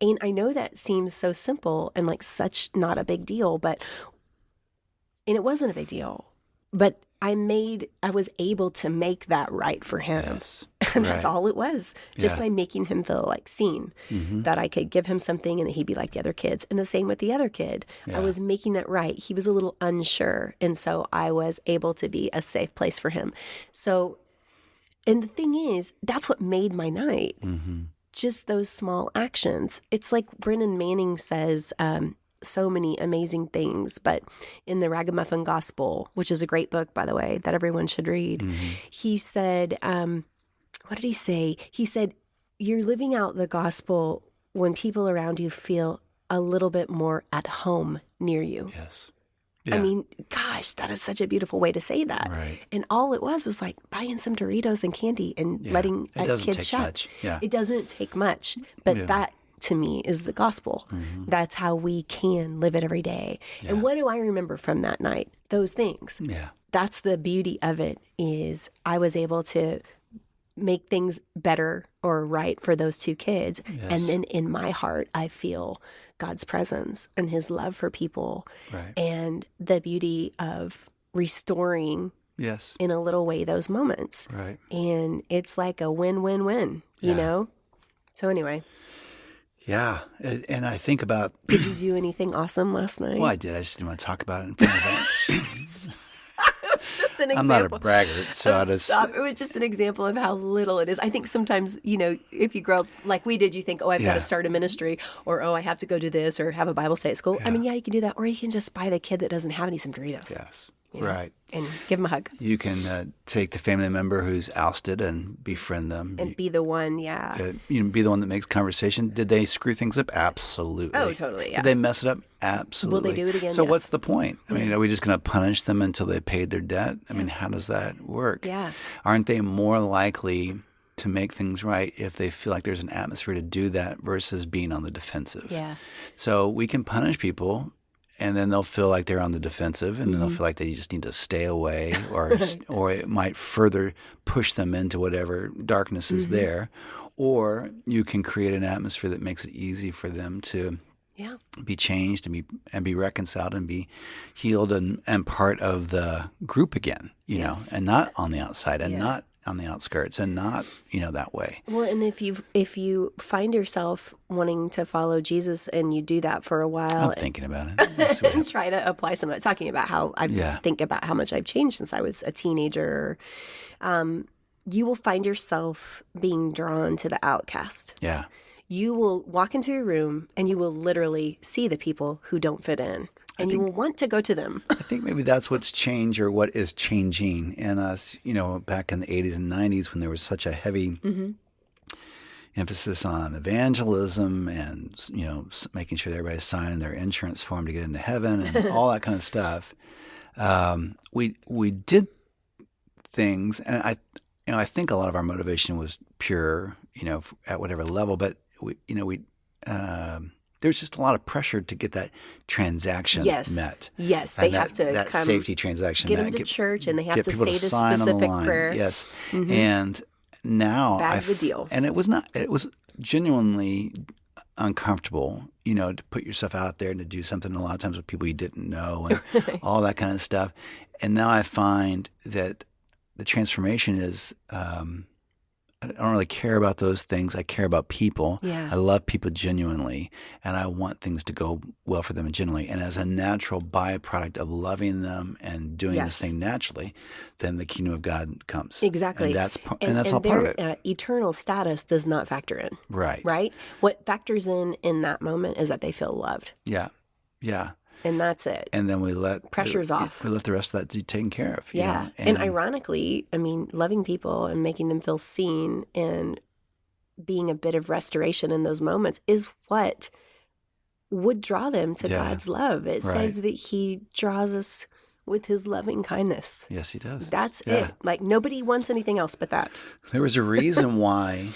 [SPEAKER 3] And I know that seems so simple and like such not a big deal, and it wasn't a big deal. But I was able to make that right for him.
[SPEAKER 1] Yes.
[SPEAKER 3] And that's all it was, just by making him feel like seen, that I could give him something and that he'd be like the other kids. And the same with the other kid. I was making that right. He was a little unsure. And so I was able to be a safe place for him. So, and the thing is, that's what made my night. Just those small actions. It's like Brennan Manning says, so many amazing things, but in the Ragamuffin Gospel, which is a great book, by the way, that everyone should read, he said, what did he say? He said, you're living out the gospel when people around you feel a little bit more at home near you.
[SPEAKER 1] Yes.
[SPEAKER 3] Yeah. I mean, gosh, that is such a beautiful way to say that.
[SPEAKER 1] Right.
[SPEAKER 3] And all it was like buying some Doritos and candy and letting a kid shop.
[SPEAKER 1] Yeah.
[SPEAKER 3] It doesn't take much, but that to me is the gospel. That's how we can live it every day.
[SPEAKER 1] Yeah.
[SPEAKER 3] And what do I remember from that night? Those things.
[SPEAKER 1] Yeah.
[SPEAKER 3] That's the beauty of it, is I was able to make things better or right for those two kids.
[SPEAKER 1] Yes.
[SPEAKER 3] And then in my heart, I feel God's presence and his love for people,
[SPEAKER 1] Right.
[SPEAKER 3] and the beauty of restoring
[SPEAKER 1] Yes.
[SPEAKER 3] in a little way those moments.
[SPEAKER 1] Right.
[SPEAKER 3] And it's like a win-win-win, you
[SPEAKER 1] Yeah.
[SPEAKER 3] know? So anyway,
[SPEAKER 1] Yeah. And I think about,
[SPEAKER 3] did you do anything awesome last night?
[SPEAKER 1] well, I did. I just didn't want to talk about it in front of them.
[SPEAKER 3] It's just an example.
[SPEAKER 1] I'm not a braggart, so I just.
[SPEAKER 3] Stop. It was just an example of how little it is. I think sometimes, if you grow up like we did, you think, oh, I've got
[SPEAKER 1] Yeah.
[SPEAKER 3] to start a ministry, or, oh, I have to go do this, or have a Bible study at school. I mean, yeah, you can do that. Or you can just buy the kid that doesn't have any some Doritos.
[SPEAKER 1] Yes.
[SPEAKER 3] you know,
[SPEAKER 1] Right.
[SPEAKER 3] and give them a hug
[SPEAKER 1] You can take the family member who's ousted and befriend them.
[SPEAKER 3] and be the one. Yeah.
[SPEAKER 1] You know, be the one that makes conversation. Did they screw things up? Absolutely.
[SPEAKER 3] Oh, totally, yeah.
[SPEAKER 1] Did they mess it up? Absolutely.
[SPEAKER 3] Will they do it again?
[SPEAKER 1] So
[SPEAKER 3] Yes.
[SPEAKER 1] what's the point? I mean, are we just going to punish them until they paid their debt? I mean, how does that work?
[SPEAKER 3] Yeah.
[SPEAKER 1] Aren't they more likely to make things right if they feel like there's an atmosphere to do that versus being on the defensive?
[SPEAKER 3] Yeah.
[SPEAKER 1] So we can punish people, and then they'll feel like they're on the defensive, and then they'll feel like they just need to stay away, or it might further push them into whatever darkness is there. Or you can create an atmosphere that makes it easy for them to
[SPEAKER 3] Yeah.
[SPEAKER 1] be changed and be reconciled and be healed and part of the group again, you know, and not on the outside and not on the outskirts and not, that way.
[SPEAKER 3] Well, and if you find yourself wanting to follow Jesus and you do that for a while
[SPEAKER 1] I'm thinking about it. We'll see what
[SPEAKER 3] and
[SPEAKER 1] happens.
[SPEAKER 3] try to apply some of it, talking about how I think about how much I've changed since I was a teenager, you will find yourself being drawn to the outcast.
[SPEAKER 1] Yeah.
[SPEAKER 3] You will walk into a room and you will literally see the people who don't fit in, and you will want to go to them.
[SPEAKER 1] I think maybe that's what's changed or what is changing in us, back in the 80s and 90s when there was such a heavy emphasis on evangelism and, making sure everybody's signing their insurance form to get into heaven and all that kind of stuff. We did things, and I think a lot of our motivation was pure, at whatever level, but there's just a lot of pressure to get that transaction met.
[SPEAKER 3] Yes, they
[SPEAKER 1] And
[SPEAKER 3] have to
[SPEAKER 1] that
[SPEAKER 3] come
[SPEAKER 1] safety transaction.
[SPEAKER 3] get
[SPEAKER 1] that
[SPEAKER 3] them to church, and they have
[SPEAKER 1] get
[SPEAKER 3] to
[SPEAKER 1] people
[SPEAKER 3] say this
[SPEAKER 1] sign on the
[SPEAKER 3] specific
[SPEAKER 1] line.
[SPEAKER 3] prayer.
[SPEAKER 1] Yes, and now
[SPEAKER 3] Bag the deal.
[SPEAKER 1] and it was genuinely uncomfortable, to put yourself out there and to do something a lot of times with people you didn't know and all that kind of stuff. And now I find that the transformation is. I don't really care about those things. I care about people.
[SPEAKER 3] Yeah.
[SPEAKER 1] I love people genuinely, and I want things to go well for them genuinely. And as a natural byproduct of loving them and doing this thing naturally, then the kingdom of God comes.
[SPEAKER 3] Exactly.
[SPEAKER 1] And that's all part of it.
[SPEAKER 3] Eternal status does not factor in.
[SPEAKER 1] Right.
[SPEAKER 3] Right? What factors in that moment is that they feel loved.
[SPEAKER 1] Yeah. Yeah.
[SPEAKER 3] And that's it.
[SPEAKER 1] And then we let
[SPEAKER 3] Pressure's off.
[SPEAKER 1] We let the rest of that be taken care of.
[SPEAKER 3] Yeah. And ironically, loving people and making them feel seen and being a bit of restoration in those moments is what would draw them to God's love. It says that he draws us with his loving kindness.
[SPEAKER 1] Yes, he does.
[SPEAKER 3] That's it. Like nobody wants anything else but that.
[SPEAKER 1] There was a reason why,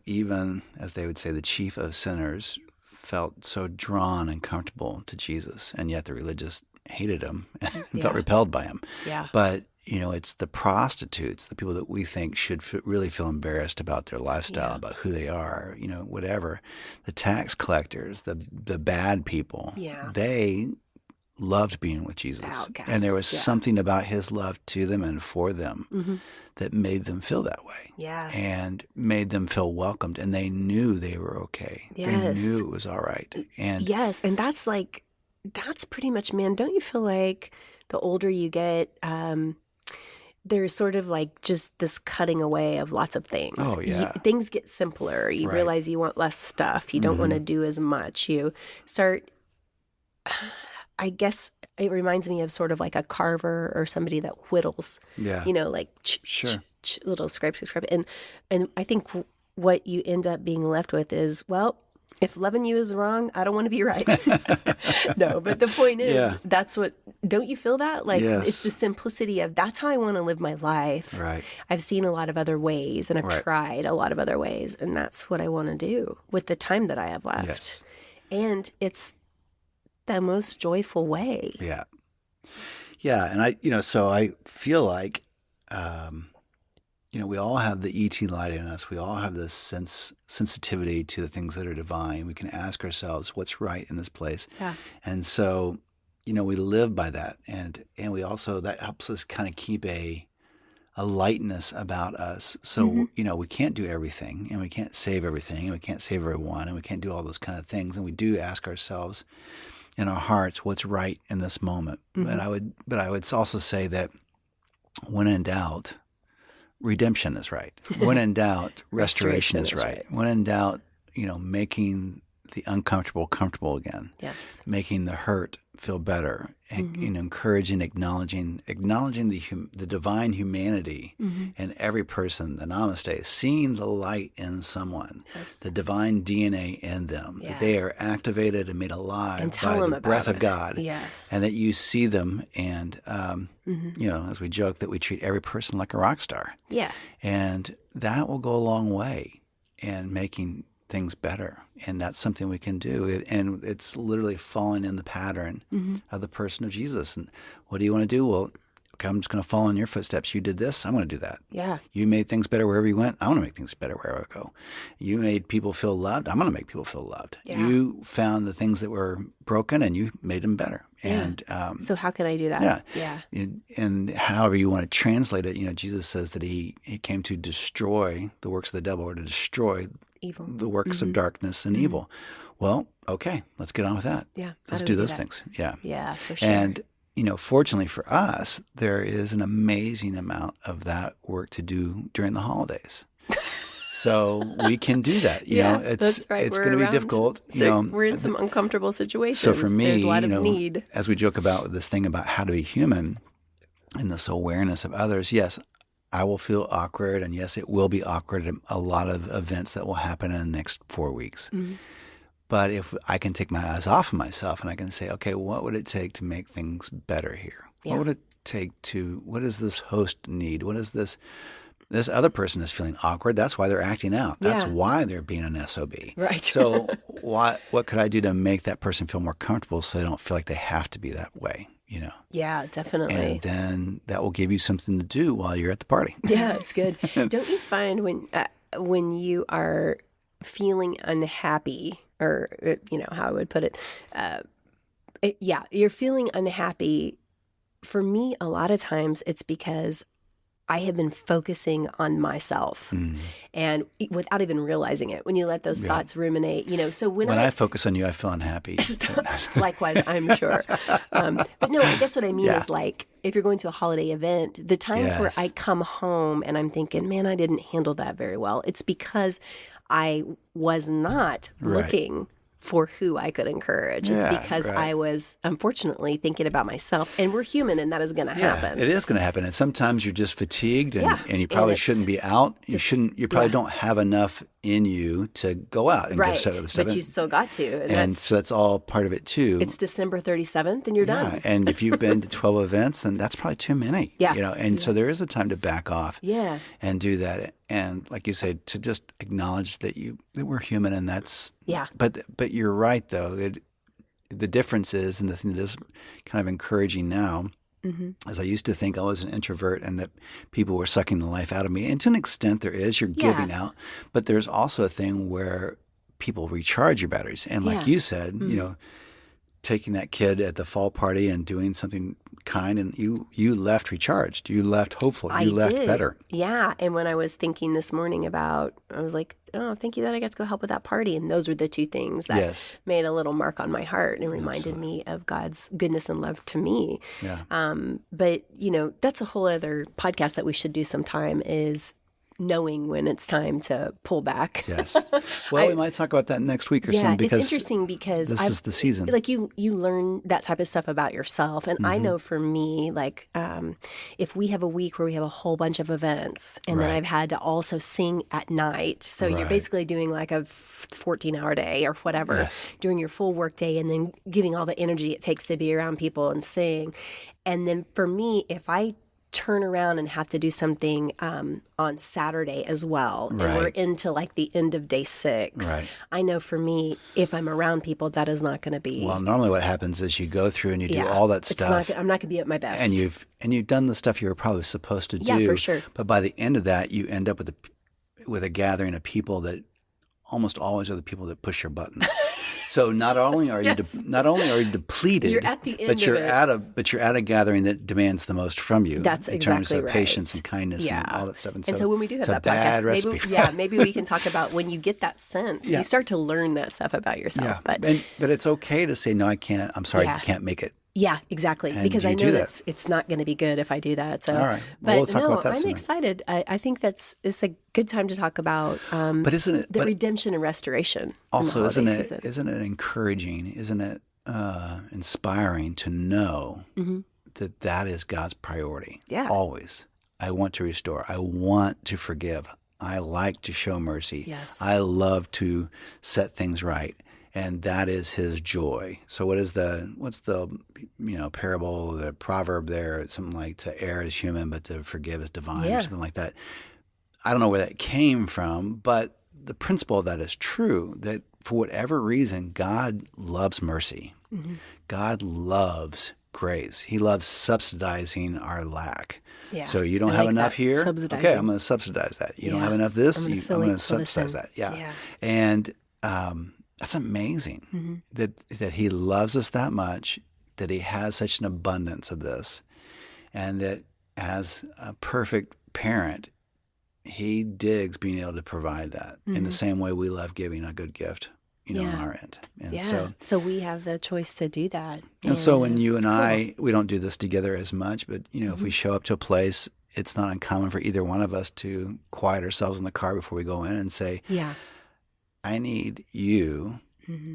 [SPEAKER 1] even as they would say, the chief of sinners felt so drawn and comfortable to Jesus, and yet the religious hated him and felt repelled by him.
[SPEAKER 3] Yeah.
[SPEAKER 1] But, it's the prostitutes, the people that we think should really feel embarrassed about their lifestyle, about who they are, whatever. The tax collectors, the bad people, they loved being with Jesus.
[SPEAKER 3] Outcasts,
[SPEAKER 1] and there was something about his love to them and for them that made them feel that way.
[SPEAKER 3] Yeah.
[SPEAKER 1] And made them feel welcomed, and they knew they were okay.
[SPEAKER 3] Yes.
[SPEAKER 1] They knew it was all right. And
[SPEAKER 3] yes, and that's pretty much, man, don't you feel like the older you get, there's sort of like just this cutting away of lots of things.
[SPEAKER 1] Oh, yeah.
[SPEAKER 3] Things get simpler. You
[SPEAKER 1] Right.
[SPEAKER 3] realize you want less stuff. You don't want to do as much. You start, I guess it reminds me of sort of like a carver or somebody that whittles,
[SPEAKER 1] yeah.
[SPEAKER 3] like little scrape. And I think what you end up being left with is, well, If loving you is wrong, I don't want to be right. No, but the point is, that's what, don't you feel that? Like, it's the simplicity of, that's how I want to live my life.
[SPEAKER 1] Right.
[SPEAKER 3] I've seen a lot of other ways, and I've tried a lot of other ways, and that's what I want to do with the time that I have left.
[SPEAKER 1] Yes.
[SPEAKER 3] And it's the most joyful way.
[SPEAKER 1] Yeah. Yeah. And so I feel like, we all have the ET light in us. We all have this sensitivity to the things that are divine. We can ask ourselves, what's right in this place?
[SPEAKER 3] Yeah.
[SPEAKER 1] And so, we live by that. And we also, that helps us kind of keep a lightness about us. So, we can't do everything, and we can't save everything, and we can't save everyone, and we can't do all those kind of things. And we do ask ourselves in our hearts, what's right in this moment? But I would also say that when in doubt, redemption is right. When in doubt, restoration is right. When in doubt, making the uncomfortable comfortable again.
[SPEAKER 3] Yes.
[SPEAKER 1] Making the hurt feel better, and encouraging, acknowledging the divine humanity in every person, the namaste, seeing the light in someone, the divine DNA in them, that they are activated and made alive by the breath of God, and that you see them, and as we joke, that we treat every person like a rock star, and that will go a long way in making things better. And that's something we can do. And it's literally falling in the pattern of the person of Jesus. And what do you want to do? Well, okay, I'm just going to follow in your footsteps. You did this, I'm going to do that.
[SPEAKER 3] Yeah.
[SPEAKER 1] You made things better wherever you went. I want to make things better wherever I go. You made people feel loved. I'm going to make people feel loved. Yeah. You found the things that were broken and you made them better. And
[SPEAKER 3] so how can I do that?
[SPEAKER 1] Yeah. And however you want to translate it, Jesus says that he came to destroy the works of the devil, or to destroy
[SPEAKER 3] evil,
[SPEAKER 1] the works of darkness and evil. Well, okay, let's get on with that.
[SPEAKER 3] Yeah.
[SPEAKER 1] Let's do those things. Yeah.
[SPEAKER 3] Yeah, for sure.
[SPEAKER 1] And, fortunately for us, there is an amazing amount of that work to do during the holidays. So we can do that.
[SPEAKER 3] That's right.
[SPEAKER 1] It's going to be difficult.
[SPEAKER 3] So we're in some uncomfortable situations.
[SPEAKER 1] So for me,
[SPEAKER 3] there's a lot of need.
[SPEAKER 1] As we joke about this thing about how to be human and this awareness of others, yes, I will feel awkward, and yes, it will be awkward at a lot of events that will happen in the next 4 weeks. But if I can take my eyes off of myself and I can say, okay, what would it take to make things better here? What would it take what does this host need? What is this other person is feeling awkward. That's why they're acting out. That's why they're being an SOB.
[SPEAKER 3] Right.
[SPEAKER 1] So what could I do to make that person feel more comfortable so they don't feel like they have to be that way,
[SPEAKER 3] Yeah, definitely.
[SPEAKER 1] And then that will give you something to do while you're at the party.
[SPEAKER 3] Yeah, it's good. Don't you find when you are feeling unhappy, or how I would put it, you're feeling unhappy. For me, a lot of times it's because I have been focusing on myself, and without even realizing it, when you let those thoughts ruminate, so when
[SPEAKER 1] I focus on you, I feel unhappy.
[SPEAKER 3] Likewise, I'm sure. But no, I guess what I mean is, like, if you're going to a holiday event, the times where I come home and I'm thinking, man, I didn't handle that very well, it's because I was not looking for who I could encourage. It's because I was, unfortunately, thinking about myself. And we're human, and that is going to happen.
[SPEAKER 1] It is going to happen. And sometimes you're just fatigued, and you probably shouldn't be out. You probably don't have enough in you to go out and get set of the stuff.
[SPEAKER 3] But you still got to.
[SPEAKER 1] And so that's all part of it, too.
[SPEAKER 3] It's December 37th, and you're done.
[SPEAKER 1] And if you've been to 12 events, then that's probably too many. And so there is a time to back off and do that. And like you say, to just acknowledge that we're human, and that's But you're right, though. The difference is, and the thing that is kind of encouraging now, as I used to think I was an introvert and that people were sucking the life out of me. And to an extent there is, you're giving out. But there's also a thing where people recharge your batteries. And like you said, taking that kid at the fall party and doing something kind, and you left recharged. You left hopeful. You left better.
[SPEAKER 3] Yeah. And when I was thinking this morning I was like, oh, thank you that I got to go help with that party. And those were the two things that made a little mark on my heart and reminded me of God's goodness and love to me. Yeah. But, that's a whole other podcast that we should do sometime, is knowing when it's time to pull back.
[SPEAKER 1] Yes. Well, we might talk about that next week or something, because
[SPEAKER 3] it's interesting because
[SPEAKER 1] this is the season.
[SPEAKER 3] Like you learn that type of stuff about yourself. And I know for me, like if we have a week where we have a whole bunch of events and then I've had to also sing at night. So you're basically doing like a 14-hour day or whatever, doing your full work day and then giving all the energy it takes to be around people and sing. And then for me, if I turn around and have to do something on Saturday as well, and we're into like the end of day 6, I know for me, if I'm around people, that is not going to be.
[SPEAKER 1] Well, normally what happens is you go through and you do all that stuff.
[SPEAKER 3] I'm not going to be at my best.
[SPEAKER 1] And you've done the stuff you were probably supposed to do.
[SPEAKER 3] Yeah, for sure.
[SPEAKER 1] But by the end of that, you end up with a gathering of people that almost always are the people that push your buttons. So not only are you depleted,
[SPEAKER 3] you're at the end
[SPEAKER 1] but you're
[SPEAKER 3] of it.
[SPEAKER 1] at a gathering that demands the most from you.
[SPEAKER 3] That's
[SPEAKER 1] in
[SPEAKER 3] exactly
[SPEAKER 1] terms of
[SPEAKER 3] right.
[SPEAKER 1] patience and kindness and all that stuff.
[SPEAKER 3] And so when we do have that podcast, maybe we can talk about when you get that sense, you start to learn that stuff about yourself.
[SPEAKER 1] Yeah. But it's okay to say, no, I can't. I'm sorry, I can't make it.
[SPEAKER 3] Yeah, exactly.
[SPEAKER 1] And
[SPEAKER 3] because I know it's not going to be good if I do that. So,
[SPEAKER 1] all right. Well, we'll talk about that soon.
[SPEAKER 3] I'm excited. I think it's a good time to talk about
[SPEAKER 1] but isn't it,
[SPEAKER 3] the redemption and restoration.
[SPEAKER 1] Also, isn't it encouraging, isn't it inspiring to know that is God's priority?
[SPEAKER 3] Yeah.
[SPEAKER 1] Always. I want to restore. I want to forgive. I like to show mercy.
[SPEAKER 3] Yes.
[SPEAKER 1] I love to set things right. And that is his joy. So what's the parable, the proverb there? Something like to err is human, but to forgive is divine, or something like that. I don't know where that came from, but the principle of that is true, that for whatever reason, God loves mercy. Mm-hmm. God loves grace. He loves subsidizing our lack. Yeah. So you don't have enough here? Okay, I'm going to subsidize that. You don't have enough this? I'm going to subsidize that. Yeah. And that's amazing that he loves us that much, that he has such an abundance of this, and that as a perfect parent, he digs being able to provide that in the same way we love giving a good gift, on our end. And
[SPEAKER 3] so we have the choice to do that.
[SPEAKER 1] And so when you and I, we don't do this together as much, but if we show up to a place, it's not uncommon for either one of us to quiet ourselves in the car before we go in and say, I need you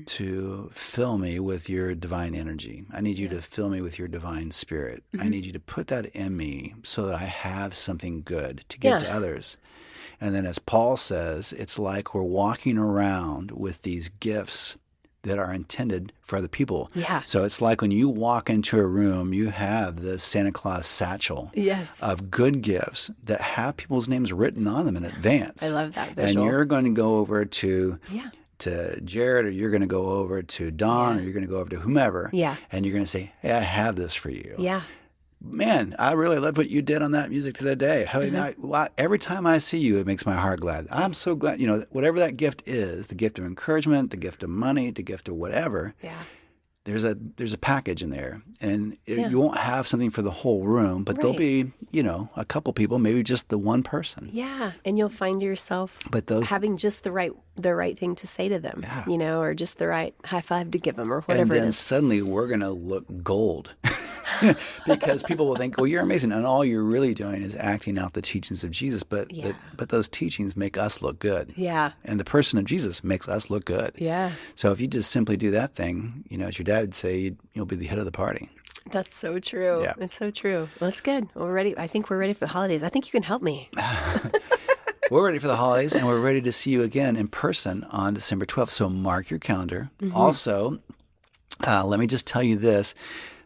[SPEAKER 1] to fill me with your divine energy. I need you to fill me with your divine spirit. I need you to put that in me so that I have something good to give to others. And then as Paul says, it's like we're walking around with these gifts that are intended for other people.
[SPEAKER 3] Yeah.
[SPEAKER 1] So it's like when you walk into a room, you have the Santa Claus satchel of good gifts that have people's names written on them in advance.
[SPEAKER 3] I love that visual.
[SPEAKER 1] And you're going to go over to Jared, or you're going to go over to Don, or you're going to go over to whomever.
[SPEAKER 3] Yeah.
[SPEAKER 1] And you're going to say, hey, I have this for you.
[SPEAKER 3] Yeah.
[SPEAKER 1] Man, I really love what you did on that music the other day. Every time I see you, it makes my heart glad. I'm so glad, whatever that gift is, the gift of encouragement, the gift of money, the gift of whatever. Yeah. There's a package in there, and you won't have something for the whole room, but there'll be, a couple people, maybe just the one person.
[SPEAKER 3] Yeah, and you'll find yourself having just the right thing to say to them, or just the right high five to give them, or whatever.
[SPEAKER 1] And then suddenly we're going to look gold. Because people will think, well, you're amazing, and all you're really doing is acting out the teachings of Jesus, but those teachings make us look good. Yeah. And the person of Jesus makes us look good. Yeah. So if you just simply do that thing, as your dad would say, you'll be the head of the party.
[SPEAKER 3] That's so true. Yeah. It's so true. Well, that's good. We're ready. I think we're ready for the holidays. I think you can help me.
[SPEAKER 1] We're ready for the holidays, and we're ready to see you again in person on December 12th. So mark your calendar. Also, let me just tell you this.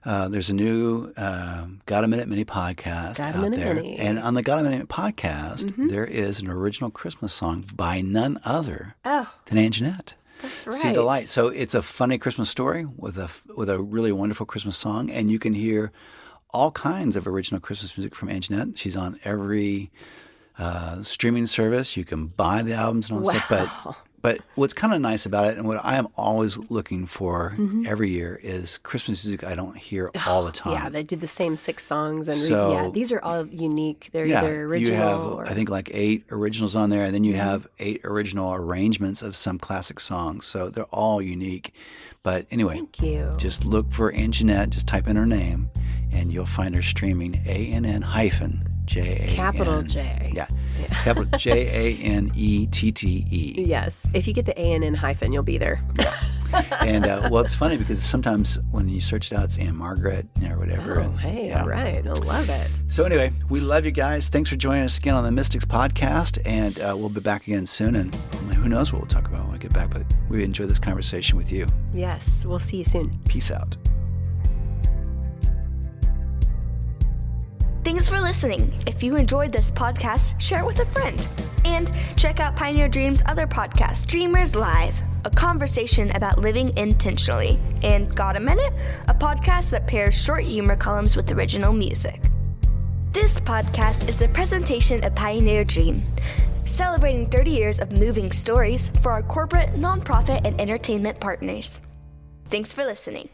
[SPEAKER 1] There's a new Got a Minute Mini podcast out there. And on the Got a Minute podcast, there is an original Christmas song by none other than Aunt Jeanette.
[SPEAKER 3] That's right.
[SPEAKER 1] See the Light. So it's a funny Christmas story with a really wonderful Christmas song. And you can hear all kinds of original Christmas music from Aunt Jeanette. She's on every streaming service. You can buy the albums and all that stuff. But what's kind of nice about it, and what I am always looking for every year, is Christmas music I don't hear all the time.
[SPEAKER 3] Yeah, they did the same 6 songs. And these are all unique. They're either original.
[SPEAKER 1] You have, I think, like 8 originals on there, and then you have 8 original arrangements of some classic songs. So they're all unique. But anyway,
[SPEAKER 3] thank you.
[SPEAKER 1] Just look for Aunt Jeanette, just type in her name, and you'll find her streaming ANN-JAN.
[SPEAKER 3] Capital J.
[SPEAKER 1] Yeah. Capital Janette.
[SPEAKER 3] Yes. If you get the A-N-N hyphen, you'll be there.
[SPEAKER 1] And well, it's funny because sometimes when you search it out, it's Ann Margaret or whatever.
[SPEAKER 3] Oh, hey, all right. I love it.
[SPEAKER 1] So anyway, we love you guys. Thanks for joining us again on the Mystics Podcast. And we'll be back again soon. And who knows what we'll talk about when we get back. But we enjoyed this conversation with you.
[SPEAKER 3] Yes. We'll see you soon.
[SPEAKER 1] Peace out.
[SPEAKER 2] Thanks for listening. If you enjoyed this podcast, share it with a friend. And check out Pioneer Dream's other podcast, Dreamers Live, a conversation about living intentionally. And Got a Minute? A podcast that pairs short humor columns with original music. This podcast is a presentation of Pioneer Dream, celebrating 30 years of moving stories for our corporate, nonprofit, and entertainment partners. Thanks for listening.